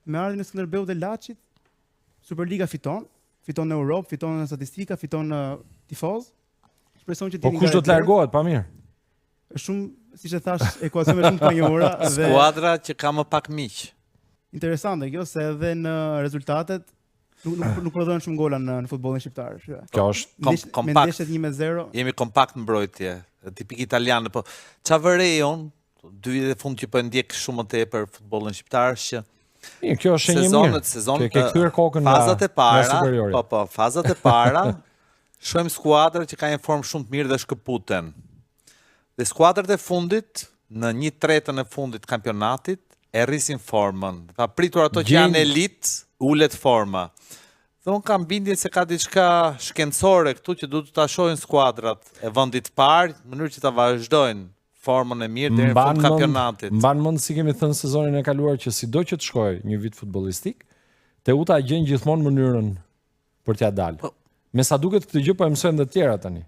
me ardhin e Skënderbeut dhe Laçit, Superliga fiton në Europë, fiton në statistika, fiton në tifoz. Shpresoj që Po kush do të largohet pa mirë? Është shumë, siç e thash, ekuacione shumë të njohura dhe skuadra që ka më pak miq. Interesante kjo se edhe në rezultatet nuk prodhohen shumë gola në futbollin shqiptar. Kjo është kompakt. Me ndeshjet 1-0. Jemi kompakt në mbrojtje, tipik italian, po çfarë vërej on 2 vite fund që po ndjek shumë më tepër futbollin shqiptar që kjo është një mirë. Sezonet ke kthyer kokën fazat e para, superiorit. po, fazat e para shohim skuadra që kanë një formë shumë të mirë dhe shkëputen. Dhe skuadrat e fundit në 1/3 e fundit kampionatit e rrisin formën. Pa pritur ato që janë elit, ulet forma. Dhe unë kam bindjen se ka diçka shkencore këtu që duhet ta shohin skuadrat e vendit parë, në mënyrë që ta vazhdojnë formën e mirë deri në fund kampionatit. Mban mend si kemi thënë sezonin e kaluar që sido që të shkojë një vit futbollistik, Teuta gjen gjithmonë mënyrën për t'ia dalë. Me sa duket këtë gjë po e mësojnë edhe të tjera tani.